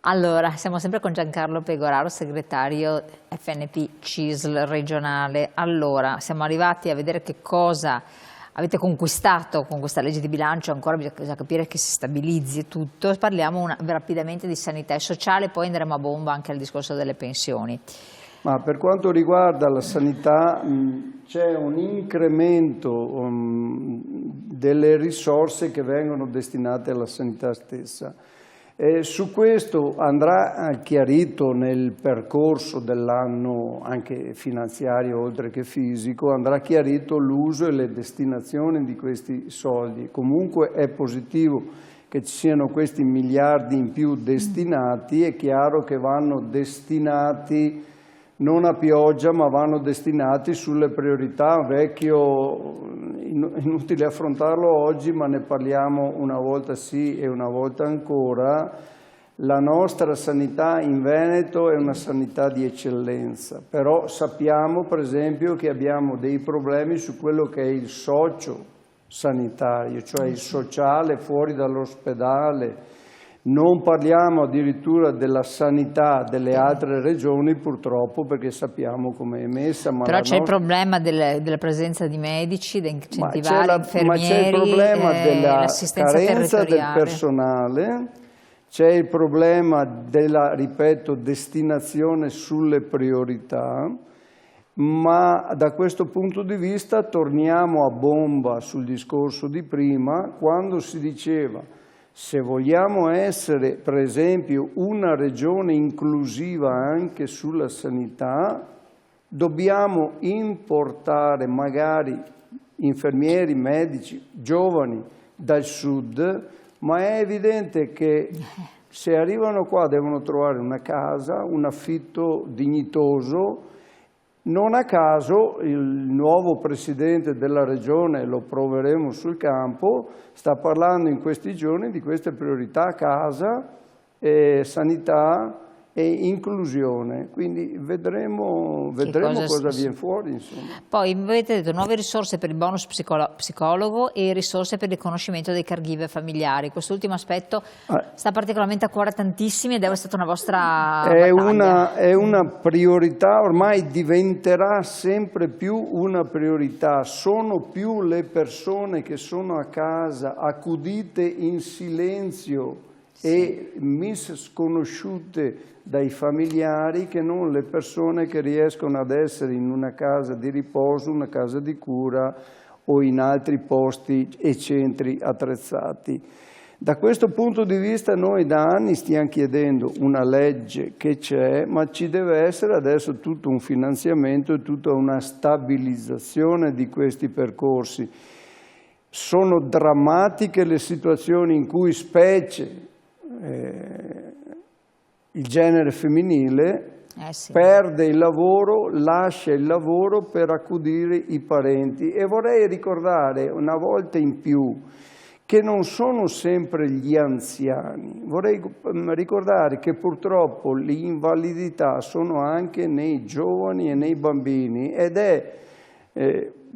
Allora, siamo sempre con Giancarlo Pegoraro, segretario FNP CISL regionale. Allora, siamo arrivati a vedere che cosa avete conquistato con questa legge di bilancio, ancora bisogna capire che si stabilizzi tutto. Parliamo rapidamente di sanità e sociale, poi andremo a bomba anche al discorso delle pensioni. Ma per quanto riguarda la sanità c'è un incremento delle risorse che vengono destinate alla sanità stessa. Su questo andrà chiarito nel percorso dell'anno anche finanziario oltre che fisico, andrà chiarito l'uso e le destinazioni di questi soldi. Comunque è positivo che ci siano questi miliardi in più destinati, è chiaro che vanno destinati non a pioggia ma vanno destinati sulle priorità. Inutile affrontarlo oggi ma ne parliamo una volta sì e una volta ancora. La nostra sanità in Veneto è una sanità di eccellenza, però sappiamo per esempio che abbiamo dei problemi su quello che è il socio-sanitario, cioè il sociale fuori dall'ospedale. Non parliamo addirittura della sanità delle altre regioni purtroppo perché sappiamo come è messa. Però c'è il problema della presenza di medici, da incentivare infermieri, ma c'è il problema della carenza del personale, c'è il problema della, ripeto, destinazione sulle priorità, ma da questo punto di vista torniamo a bomba sul discorso di prima quando si diceva: se vogliamo essere, per esempio, una regione inclusiva anche sulla sanità, dobbiamo importare magari infermieri, medici, giovani dal sud, ma è evidente che se arrivano qua devono trovare una casa, un affitto dignitoso. Non a caso il nuovo presidente della regione, lo proveremo sul campo, sta parlando in questi giorni di queste priorità: casa, sanità e inclusione. Quindi vedremo cosa viene fuori. Insomma. Poi avete detto nuove risorse per il bonus psicologo e risorse per il riconoscimento dei caregiver familiari. Quest'ultimo aspetto sta particolarmente a cuore a tantissimi ed è stata una vostra battaglia. È una priorità, ormai diventerà sempre più una priorità. Sono più le persone che sono a casa accudite in silenzio e misconosciute dai familiari che non le persone che riescono ad essere in una casa di riposo, una casa di cura o in altri posti e centri attrezzati. Da questo punto di vista noi da anni stiamo chiedendo una legge che c'è, ma ci deve essere adesso tutto un finanziamento e tutta una stabilizzazione di questi percorsi. Sono drammatiche le situazioni in cui specie il genere femminile perde il lavoro, lascia il lavoro per accudire i parenti. E vorrei ricordare una volta in più che non sono sempre gli anziani. Vorrei ricordare che purtroppo le invalidità sono anche nei giovani e nei bambini ed è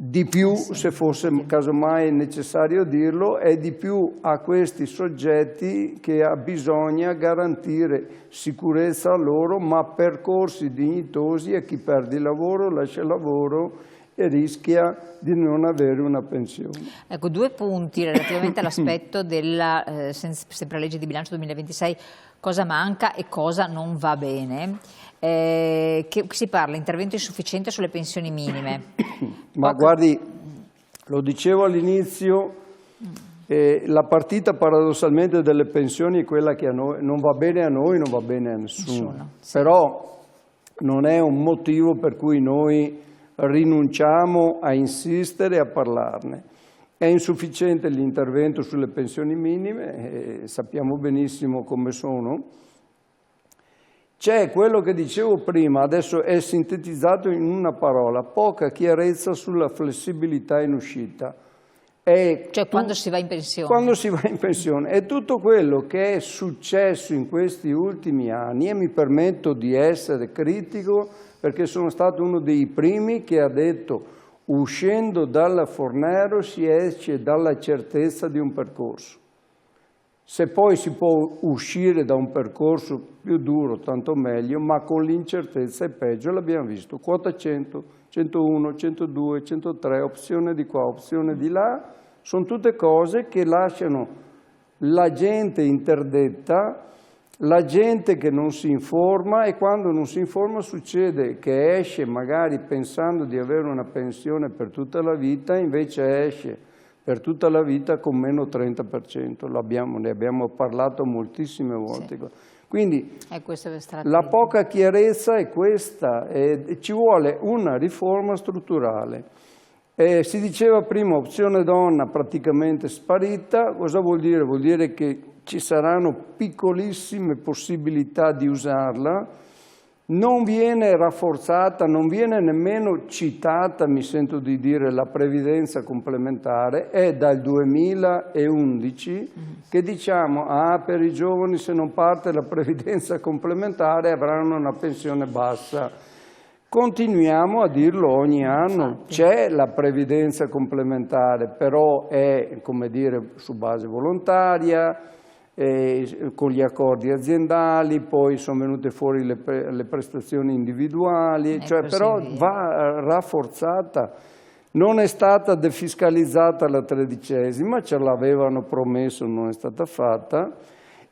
di più, se fosse casomai necessario dirlo, è di più a questi soggetti che bisogna garantire sicurezza a loro, ma percorsi dignitosi a chi perde il lavoro, lascia il lavoro e rischia di non avere una pensione. Ecco, due punti relativamente all'aspetto della sempre legge di bilancio 2026, cosa manca e cosa non va bene. Che si parla intervento insufficiente sulle pensioni minime. Ma guardi, lo dicevo all'inizio, la partita paradossalmente delle pensioni è quella che a noi, non va bene a noi, non va bene a nessuno. Sì. Però non è un motivo per cui noi rinunciamo a insistere e a parlarne. È insufficiente l'intervento sulle pensioni minime, sappiamo benissimo come sono. C'è quello che dicevo prima, adesso è sintetizzato in una parola: poca chiarezza sulla flessibilità in uscita. Cioè quando si va in pensione. Quando si va in pensione. E tutto quello che è successo in questi ultimi anni, e mi permetto di essere critico perché sono stato uno dei primi che ha detto: uscendo dalla Fornero si esce dalla certezza di un percorso. Se poi si può uscire da un percorso più duro, tanto meglio, ma con l'incertezza è peggio, l'abbiamo visto. Quota 100, 101, 102, 103, opzione di qua, opzione di là, sono tutte cose che lasciano la gente interdetta, la gente che non si informa, e quando non si informa succede che esce magari pensando di avere una pensione per tutta la vita, invece esce per tutta la vita con meno 30%, ne abbiamo parlato moltissime volte. Sì. Quindi la poca chiarezza è questa, ci vuole una riforma strutturale. Si diceva prima opzione donna praticamente sparita, cosa vuol dire? Vuol dire che ci saranno piccolissime possibilità di usarla, non viene rafforzata, non viene nemmeno citata, mi sento di dire, la previdenza complementare. È dal 2011 che diciamo, per i giovani se non parte la previdenza complementare avranno una pensione bassa. Continuiamo a dirlo ogni anno, c'è la previdenza complementare, però è, come dire, su base volontaria, con gli accordi aziendali, poi sono venute fuori le prestazioni individuali, però va rafforzata. Non è stata defiscalizzata la 13ª, ce l'avevano promesso, non è stata fatta.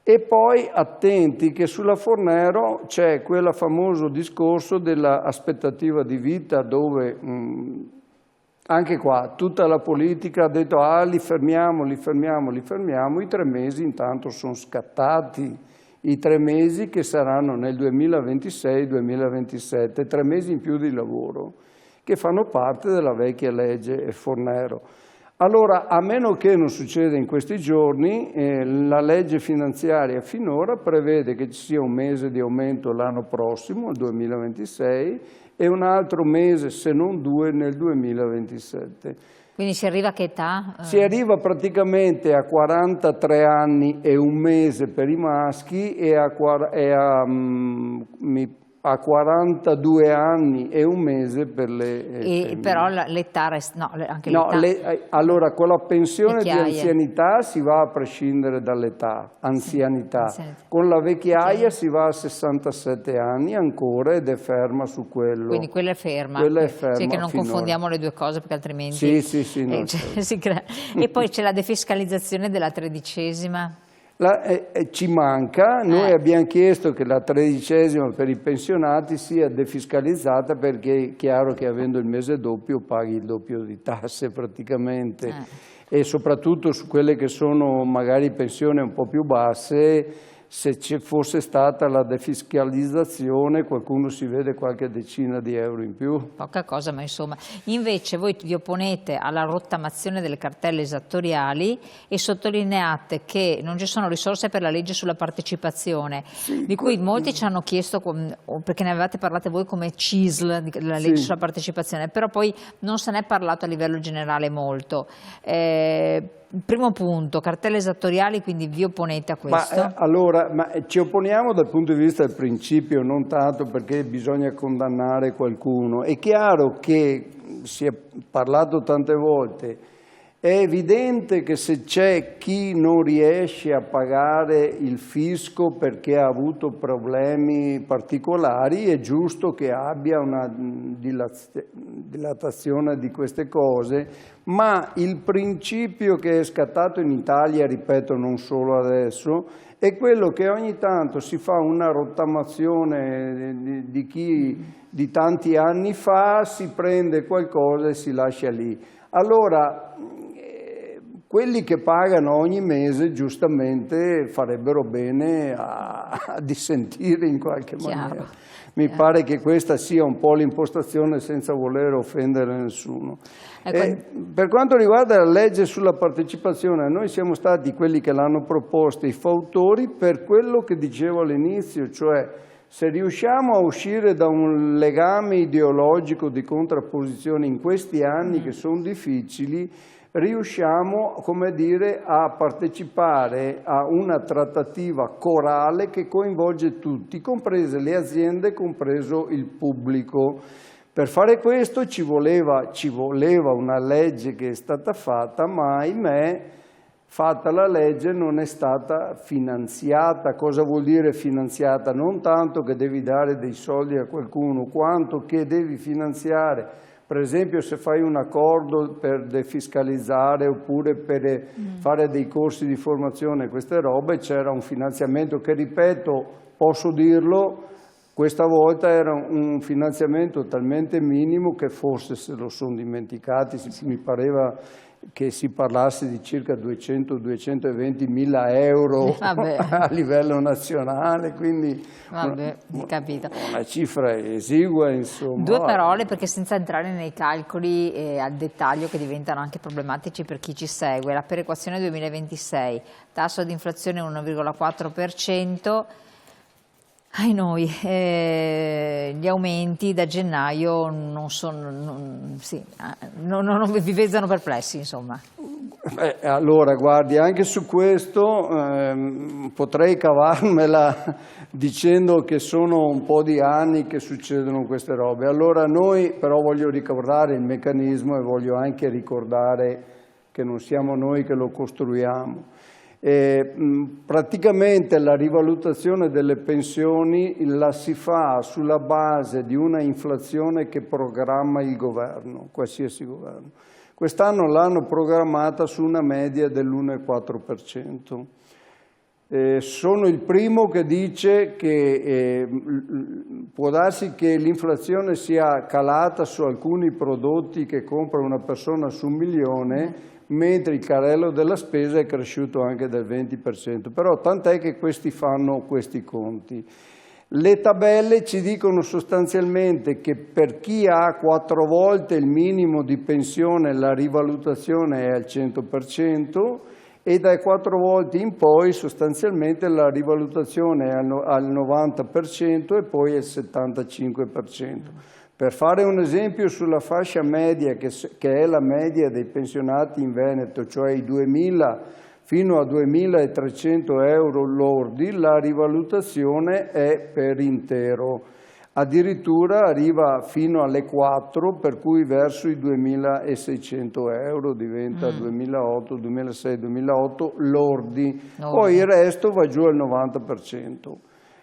E poi attenti che sulla Fornero c'è quel famoso discorso dell'aspettativa di vita dove anche qua tutta la politica ha detto li fermiamo, li fermiamo, li fermiamo, i 3 mesi intanto sono scattati, i 3 mesi che saranno nel 2026-2027, 3 mesi in più di lavoro che fanno parte della vecchia legge Fornero. Allora, a meno che non succeda in questi giorni, la legge finanziaria finora prevede che ci sia un mese di aumento l'anno prossimo, il 2026, e un altro mese, se non 2, nel 2027. Quindi si arriva a che età? Si arriva praticamente a 43 anni e un mese per i maschi e a 42 anni e un mese per le però l'età resta, anche l'età. Allora con la pensione di anzianità si va a prescindere dall'età, anzianità. Con la vecchiaia si va a 67 anni ancora ed è ferma su quello. Quindi quella è ferma. Quella è ferma. Sì, che non confondiamo le due cose perché altrimenti si crea. E poi c'è la defiscalizzazione della 13ª. Ci manca, noi abbiamo chiesto che la 13ª per i pensionati sia defiscalizzata perché è chiaro che avendo il mese doppio paghi il doppio di tasse praticamente e soprattutto su quelle che sono magari pensioni un po' più basse, se ci fosse stata la defiscalizzazione qualcuno si vede qualche decina di euro in più. Poca cosa, ma insomma. Invece voi vi opponete alla rottamazione delle cartelle esattoriali e sottolineate che non ci sono risorse per la legge sulla partecipazione, di cui molti ci hanno chiesto, perché ne avevate parlato voi come CISL, della legge sulla partecipazione, però poi non se ne è parlato a livello generale molto. Primo punto, cartelle esattoriali, quindi vi opponete a questo? Ma ci opponiamo dal punto di vista del principio, non tanto perché bisogna condannare qualcuno. È chiaro che, si è parlato tante volte, è evidente che se c'è chi non riesce a pagare il fisco perché ha avuto problemi particolari, è giusto che abbia una dilatazione di queste cose, ma il principio che è scattato in Italia, ripeto, non solo adesso, è quello che ogni tanto si fa una rottamazione di chi di tanti anni fa, si prende qualcosa e si lascia lì. Allora, quelli che pagano ogni mese giustamente farebbero bene a dissentire in qualche maniera. Mi pare che questa sia un po' l'impostazione senza voler offendere nessuno. Per quanto riguarda la legge sulla partecipazione, noi siamo stati quelli che l'hanno proposta, i fautori, per quello che dicevo all'inizio, cioè se riusciamo a uscire da un legame ideologico di contrapposizione in questi anni che sono difficili, riusciamo, come dire, a partecipare a una trattativa corale che coinvolge tutti, comprese le aziende, compreso il pubblico. Per fare questo ci voleva una legge che è stata fatta, ma ahimè fatta la legge non è stata finanziata. Cosa vuol dire finanziata? Non tanto che devi dare dei soldi a qualcuno, quanto che devi finanziare. Per esempio, se fai un accordo per defiscalizzare oppure per fare dei corsi di formazione, queste robe, c'era un finanziamento che, ripeto, posso dirlo, questa volta era un finanziamento talmente minimo che forse se lo sono dimenticati, mi pareva che si parlasse di circa 200-220 mila euro a livello nazionale, quindi capito. Una cifra esigua, insomma. Due parole, perché senza entrare nei calcoli al dettaglio che diventano anche problematici per chi ci segue. La perequazione 2026, tasso di inflazione 1,4%, ai noi, gli aumenti da gennaio non vi vedono perplessi, insomma. Allora, guardi, anche su questo potrei cavarmela dicendo che sono un po' di anni che succedono queste robe. Allora noi però voglio ricordare il meccanismo e voglio anche ricordare che non siamo noi che lo costruiamo. Praticamente la rivalutazione delle pensioni la si fa sulla base di una inflazione che programma il governo, qualsiasi governo. Quest'anno l'hanno programmata su una media dell'1,4%. Sono il primo che dice che può darsi che l'inflazione sia calata su alcuni prodotti che compra una persona su 1 milione, mentre il carrello della spesa è cresciuto anche del 20%. Però tant'è che questi fanno questi conti. Le tabelle ci dicono sostanzialmente che per chi ha 4 volte il minimo di pensione la rivalutazione è al 100% e dai 4 volte in poi sostanzialmente la rivalutazione è al 90% e poi al 75%. Per fare un esempio sulla fascia media, che è la media dei pensionati in Veneto, cioè i 2.000 fino a 2.300 euro lordi, la rivalutazione è per intero. Addirittura arriva fino alle 4, per cui verso i 2.600 euro, diventa 2008, 2006, 2008 lordi. Poi il resto va giù al 90%.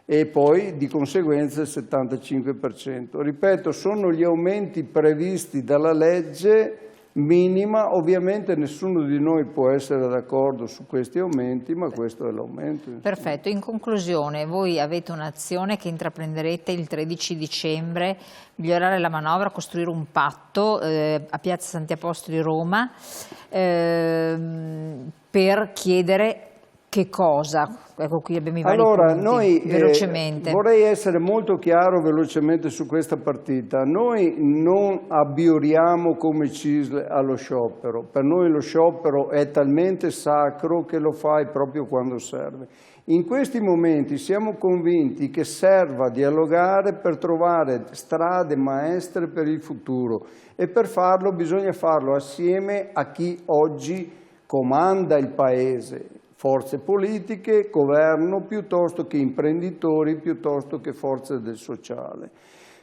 E poi di conseguenza il 75%. Ripeto, sono gli aumenti previsti dalla legge minima, ovviamente nessuno di noi può essere d'accordo su questi aumenti, ma questo è l'aumento. Perfetto, in conclusione voi avete un'azione che intraprenderete il 13 dicembre, migliorare la manovra, costruire un patto a Piazza Santi Apostoli Roma per chiedere che cosa? Ecco, qui abbiamo i vari punti. Noi velocemente. Vorrei essere molto chiaro velocemente su questa partita. Noi non abbiuriamo come CISL allo sciopero. Per noi lo sciopero è talmente sacro che lo fai proprio quando serve. In questi momenti siamo convinti che serva dialogare per trovare strade maestre per il futuro e per farlo bisogna farlo assieme a chi oggi comanda il Paese. Forze politiche, governo, piuttosto che imprenditori, piuttosto che forze del sociale.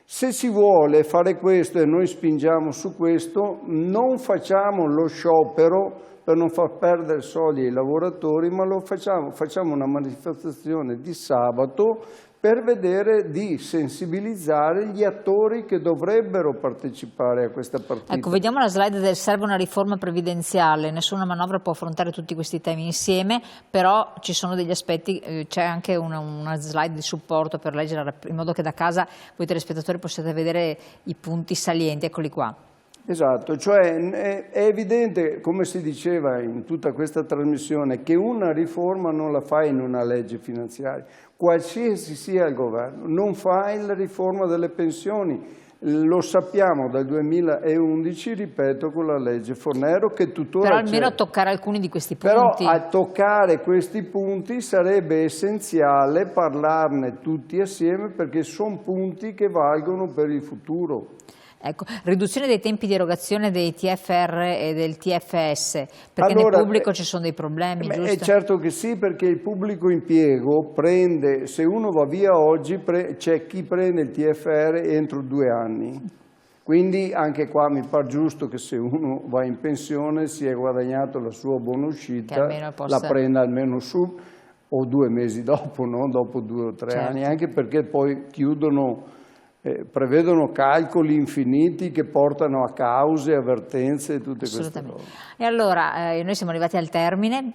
Se si vuole fare questo e noi spingiamo su questo, non facciamo lo sciopero per non far perdere soldi ai lavoratori, ma facciamo una manifestazione di sabato per vedere di sensibilizzare gli attori che dovrebbero partecipare a questa partita. Ecco, vediamo la slide del serve una riforma previdenziale, nessuna manovra può affrontare tutti questi temi insieme, però ci sono degli aspetti, c'è anche una slide di supporto per leggere in modo che da casa voi telespettatori possiate vedere i punti salienti, eccoli qua. Esatto, cioè è evidente, come si diceva in tutta questa trasmissione, che una riforma non la fai in una legge finanziaria, qualsiasi sia il governo, non fai la riforma delle pensioni, lo sappiamo dal 2011, ripeto, con la legge Fornero che tuttora però almeno a toccare alcuni di questi punti. Però a toccare questi punti sarebbe essenziale parlarne tutti assieme perché sono punti che valgono per il futuro. Ecco, riduzione dei tempi di erogazione dei TFR e del TFS, perché nel pubblico ci sono dei problemi, giusto? È certo che sì, perché il pubblico impiego prende, se uno va via oggi, c'è chi prende il TFR entro 2 anni. Quindi anche qua mi pare giusto che se uno va in pensione si è guadagnato la sua buona uscita, la prenda almeno su, o 2 mesi dopo, non dopo 2 o 3 anni, anche perché poi prevedono calcoli infiniti che portano a cause, avvertenze e tutte queste cose. E allora noi siamo arrivati al termine.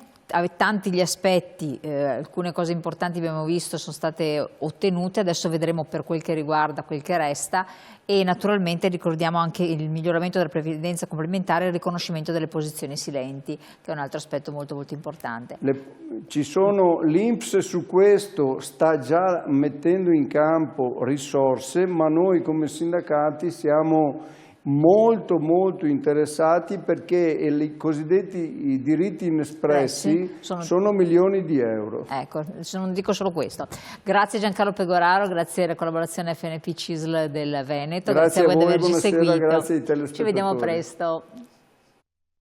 Tanti gli aspetti, alcune cose importanti abbiamo visto sono state ottenute, adesso vedremo per quel che riguarda quel che resta e naturalmente ricordiamo anche il miglioramento della previdenza complementare e il riconoscimento delle posizioni silenti, che è un altro aspetto molto molto importante. L'INPS su questo sta già mettendo in campo risorse, ma noi come sindacati siamo molto interessati perché i cosiddetti diritti inespressi sono milioni di euro. Ecco, non dico solo questo. Grazie Giancarlo Pegoraro, grazie alla collaborazione FNP CISL del Veneto, grazie a voi di averci seguito. Grazie ai telespettatori. Ci vediamo presto.